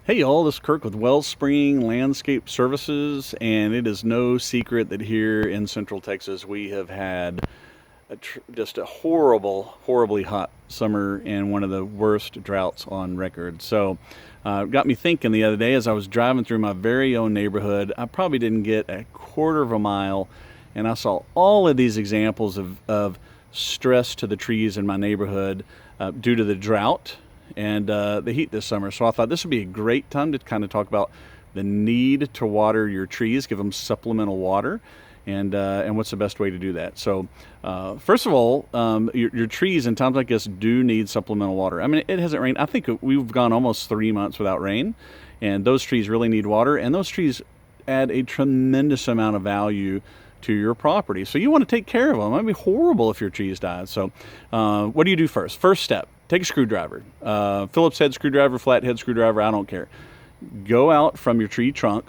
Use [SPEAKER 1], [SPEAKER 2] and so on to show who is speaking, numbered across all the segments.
[SPEAKER 1] Hey y'all, this is Kirk with Wellspring Landscape Services, and it is no secret that here in Central Texas we have had just a horribly hot summer and one of the worst droughts on record. So got me thinking the other day as I was driving through my very own neighborhood. I probably didn't get a quarter of a mile, and I saw all of these examples of stress to the trees in my neighborhood due to the drought and the heat this summer. So I thought this would be a great time to kind of talk about the need to water your trees, give them supplemental water, and what's the best way to do that. So first of all, your trees in times like this do need supplemental water. I mean, it hasn't rained. I think we've gone almost 3 months without rain, and those trees really need water, and those trees add a tremendous amount of value to your property. So you want to take care of them. It'd be horrible if your trees died. So what do you do first? First step, take a screwdriver, Phillips head screwdriver, flathead screwdriver, I don't care. Go out from your tree trunk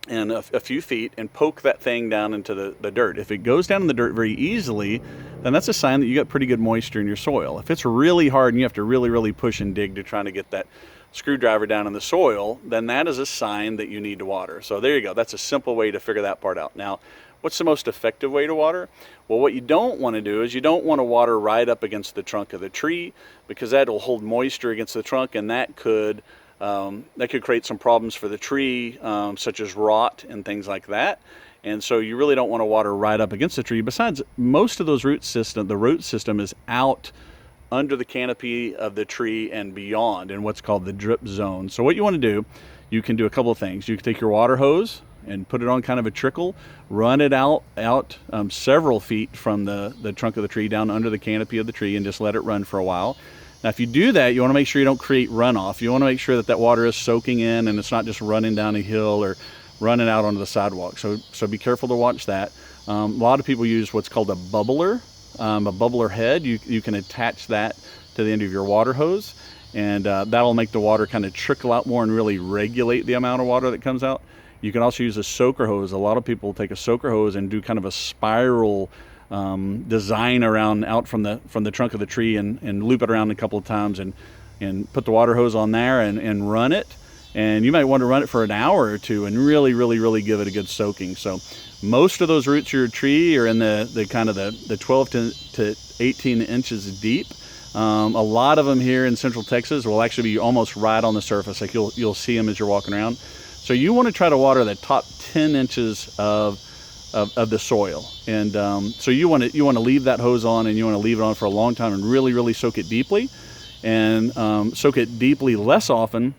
[SPEAKER 1] and a few feet and poke that thing down into the dirt. If it goes down in the dirt very easily, then that's a sign that you got pretty good moisture in your soil. If it's really hard and you have to really push and dig to try to get that screwdriver down in the soil, then that is a sign that you need to water. So there you go. That's a simple way to figure that part out. Now, what's the most effective way to water? Well, what you don't want to do is you don't want to water right up against the trunk of the tree, because that will hold moisture against the trunk, and that could create some problems for the tree, such as rot and things like that. And so you really don't want to water right up against the tree. Besides, most of the root system is out under the canopy of the tree and beyond in what's called the drip zone. So what you want to do, you can do a couple of things. You can take your water hose and put it on kind of a trickle, run it out several feet from the trunk of the tree down under the canopy of the tree, and just let it run for a while. Now, if you do that, you want to make sure you don't create runoff. You want to make sure that water is soaking in and it's not just running down a hill or running out onto the sidewalk. So be careful to watch that. A lot of people use what's called a bubbler head. You can attach that to the end of your water hose, and that'll make the water kind of trickle out more and really regulate the amount of water that comes out. You can also use a soaker hose. A lot of people take a soaker hose and do kind of a spiral design out from the trunk of the tree and loop it around a couple of times and put the water hose on there and run it. And you might want to run it for an hour or two and really give it a good soaking. So most of those roots of your tree are in the kind of the 12 to 18 inches deep. A lot of them here in Central Texas will actually be almost right on the surface. Like you'll see them as you're walking around. So you want to try to water the top 10 inches of the soil. And so you want to leave that hose on, and you want to leave it on for a long time and really soak it deeply, and soak it deeply less often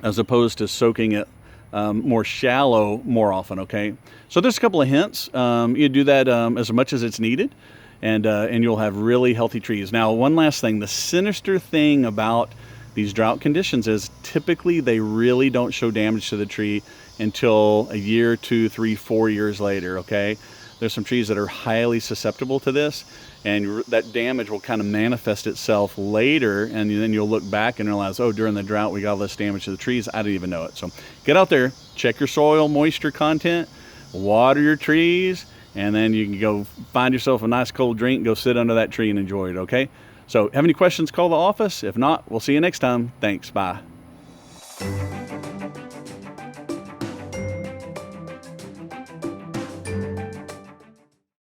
[SPEAKER 1] as opposed to soaking it more shallow more often. Okay, so there's a couple of hints. You do that as much as it's needed, and you'll have really healthy trees. Now, one last thing, the sinister thing about these drought conditions is typically they really don't show damage to the tree until a year, 2, 3, 4 years later. Okay, there's some trees that are highly susceptible to this, and that damage will kind of manifest itself later, and then you'll look back and realize, oh, during the drought we got all this damage to the trees. I didn't even know it. So get out there, check your soil moisture content, water your trees, and then you can go find yourself a nice cold drink, go sit under that tree and enjoy it. Okay, so have any questions, call the office. If not, we'll see you next time. Thanks, bye.